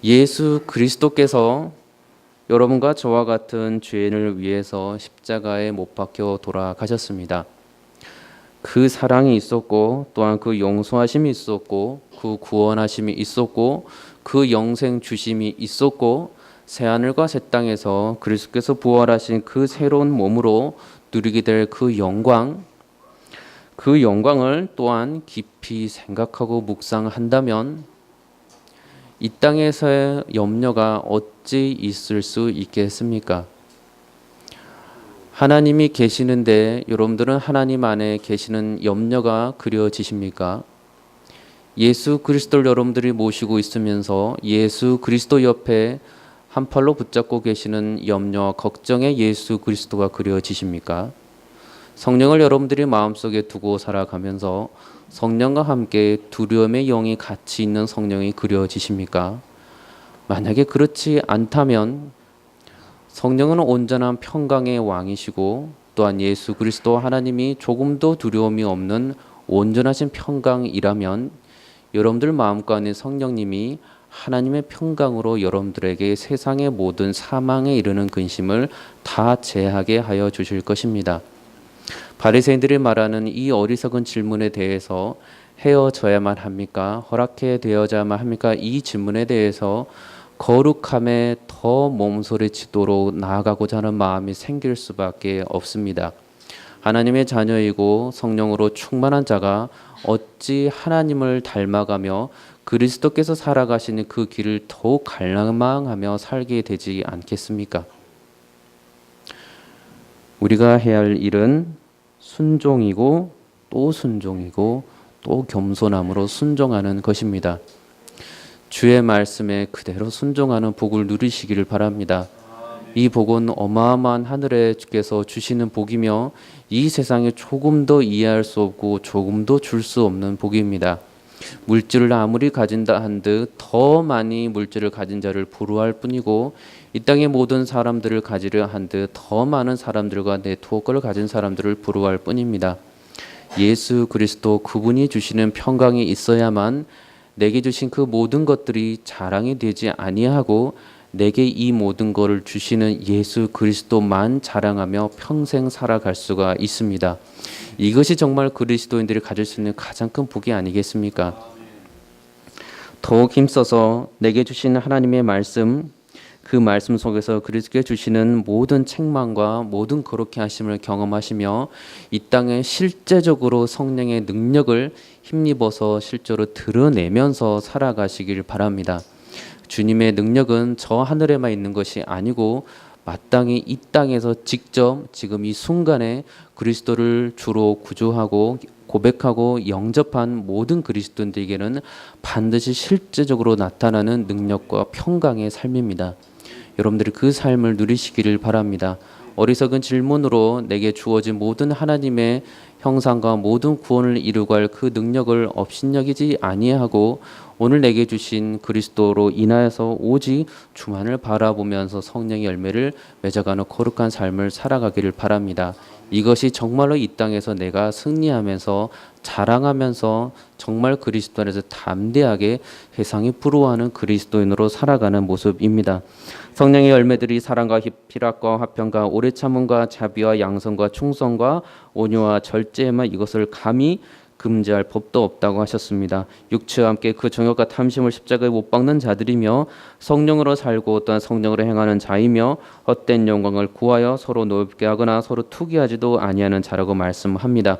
예수 그리스도께서 여러분과 저와 같은 죄인을 위해서 십자가에 못 박혀 돌아가셨습니다. 그 사랑이 있었고 또한 그 용서하심이 있었고 그 구원하심이 있었고 그 영생 주심이 있었고 새하늘과 새 땅에서 그리스도께서 부활하신 그 새로운 몸으로 누리게 될 그 영광을 또한 깊이 생각하고 묵상한다면 이 땅에서의 염려가 어찌 있을 수 있겠습니까? 하나님이 계시는데 여러분들은 하나님 안에 계시는 염려가 그려지십니까? 예수 그리스도를 여러분들이 모시고 있으면서 예수 그리스도 옆에 한 팔로 붙잡고 계시는 염려와 걱정의 예수 그리스도가 그려지십니까? 성령을 여러분들이 마음속에 두고 살아가면서 성령과 함께 두려움의 영이 같이 있는 성령이 그려지십니까? 만약에 그렇지 않다면 성령은 온전한 평강의 왕이시고 또한 예수 그리스도 하나님이 조금도 두려움이 없는 온전하신 평강이라면 여러분들 마음가운데 성령님이 하나님의 평강으로 여러분들에게 세상의 모든 사망에 이르는 근심을 다 제하게 하여 주실 것입니다. 바리새인들이 말하는 이 어리석은 질문에 대해서 헤어져야만 합니까? 허락해 되어야만 합니까? 이 질문에 대해서 거룩함에 더 몸소리치도록 나아가고자 하는 마음이 생길 수밖에 없습니다. 하나님의 자녀이고 성령으로 충만한 자가 어찌 하나님을 닮아가며 그리스도께서 살아가시는 그 길을 더욱 갈망하며 살게 되지 않겠습니까? 우리가 해야 할 일은 순종이고 또 순종이고 또 겸손함으로 순종하는 것입니다. 주의 말씀에 그대로 순종하는 복을 누리시기를 바랍니다. 이 복은 어마어마한 하늘에 주께서 주시는 복이며 이 세상에 조금도 이해할 수 없고 조금도 줄 수 없는 복입니다. 물질을 아무리 가진다 한듯 더 많이 물질을 가진 자를 부러워할 뿐이고 이 땅의 모든 사람들을 가지려 한듯 더 많은 사람들과 네트워크를 가진 사람들을 부러워할 뿐입니다. 예수 그리스도 그분이 주시는 평강이 있어야만 내게 주신 그 모든 것들이 자랑이 되지 아니하고 내게 이 모든 것을 주시는 예수 그리스도만 자랑하며 평생 살아갈 수가 있습니다. 이것이 정말 그리스도인들이 가질 수 있는 가장 큰 복이 아니겠습니까? 더욱 힘써서 내게 주신 하나님의 말씀, 그 말씀 속에서 그리스도께 주시는 모든 책망과 모든 거룩해 하심을 경험하시며 이 땅에 실제적으로 성령의 능력을 힘입어서 실제로 드러내면서 살아가시길 바랍니다. 주님의 능력은 저 하늘에만 있는 것이 아니고 마땅히 이 땅에서 직접 지금 이 순간에 그리스도를 주로 구주하고 고백하고 영접한 모든 그리스도인들에게는 반드시 실제적으로 나타나는 능력과 평강의 삶입니다. 여러분들이 그 삶을 누리시기를 바랍니다. 어리석은 질문으로 내게 주어진 모든 하나님의 형상과 모든 구원을 이루고 할 그 능력을 업신여기지 아니하고 오늘 내게 주신 그리스도로 인하여서 오직 주만을 바라보면서 성령의 열매를 맺어가는 거룩한 삶을 살아가기를 바랍니다. 이것이 정말로 이 땅에서 내가 승리하면서 자랑하면서 정말 그리스도 안에서 담대하게 세상이 부러워하는 그리스도인으로 살아가는 모습입니다. 성령의 열매들이 사랑과 희락과 화평과 오래 참음과 자비와 양선과 충성과 온유와 절제에만 이것을 감히 금지할 법도 없다고 하셨습니다. 육체와 함께 그 정욕과 탐심을 십자가에 못 박는 자들이며 성령으로 살고 또한 성령으로 행하는 자이며 헛된 영광을 구하여 서로 높게 하거나 서로 투기하지도 아니하는 자라고 말씀합니다.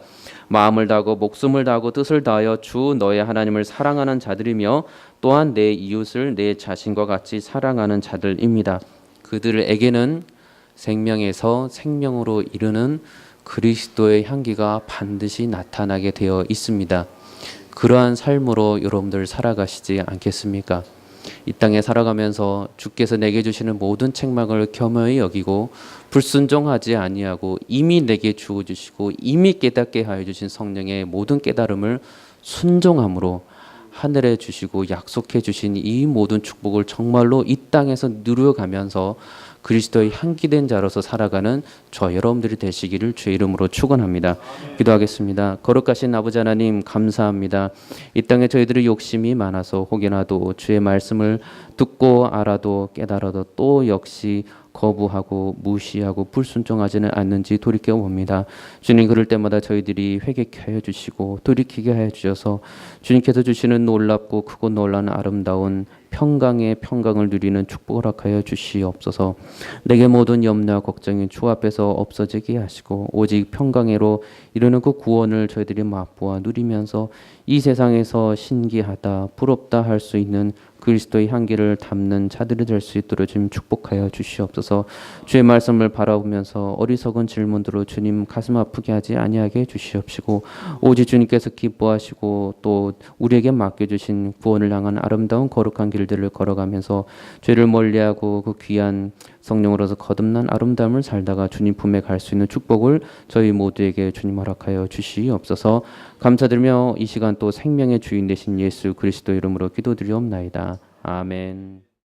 마음을 다하고 목숨을 다하고 뜻을 다하여 주 너의 하나님을 사랑하는 자들이며 또한 내 이웃을 내 자신과 같이 사랑하는 자들입니다. 그들에게는 생명에서 생명으로 이르는 그리스도의 향기가 반드시 나타나게 되어 있습니다. 그러한 삶으로 여러분들 살아가시지 않겠습니까? 이 땅에 살아가면서 주께서 내게 주시는 모든 책망을 겸허히 여기고 불순종하지 아니하고 이미 내게 주어 주시고 이미 깨닫게 하여 주신 성령의 모든 깨달음을 순종함으로 하늘에 주시고 약속해 주신 이 모든 축복을 정말로 이 땅에서 누려가면서 그리스도의 향기된 자로서 살아가는 저 여러분들이 되시기를 주의 이름으로 축원합니다. 기도하겠습니다. 거룩하신 아버지 하나님 감사합니다. 이 땅에 저희들의 욕심이 많아서 혹여나도 주의 말씀을 듣고 알아도 깨달아도 또 역시 거부하고 무시하고 불순종하지는 않는지 돌이켜 봅니다. 주님, 그럴 때마다 저희들이 회개케 하여 주시고 돌이키게 하여 주셔서 주님께서 주시는 놀랍고 크고 놀라운 아름다운 평강의 평강을 누리는 축복을 허락하여 주시옵소서. 내게 모든 염려와 걱정이 주 앞에서 없어지게 하시고 오직 평강으로 이루는 그 구원을 저희들이 맛보아 누리면서 이 세상에서 신기하다 부럽다 할 수 있는 그리스도의 향기를 담는 자들이 될 수 있도록 주님 축복하여 주시옵소서. 주의 말씀을 바라보면서 어리석은 질문들로 주님 가슴 아프게 하지 아니하게 해 주시옵시고 오직 주님께서 기뻐하시고 또 우리에게 맡겨주신 구원을 향한 아름다운 거룩한 길들을 걸어가면서 죄를 멀리하고 그 귀한 성령으로서 거듭난 아름다움을 살다가 주님 품에 갈 수 있는 축복을 저희 모두에게 주님 허락하여 주시옵소서. 감사드리며 이 시간 또 생명의 주인 되신 예수 그리스도 이름으로 기도드리옵나이다. 아멘.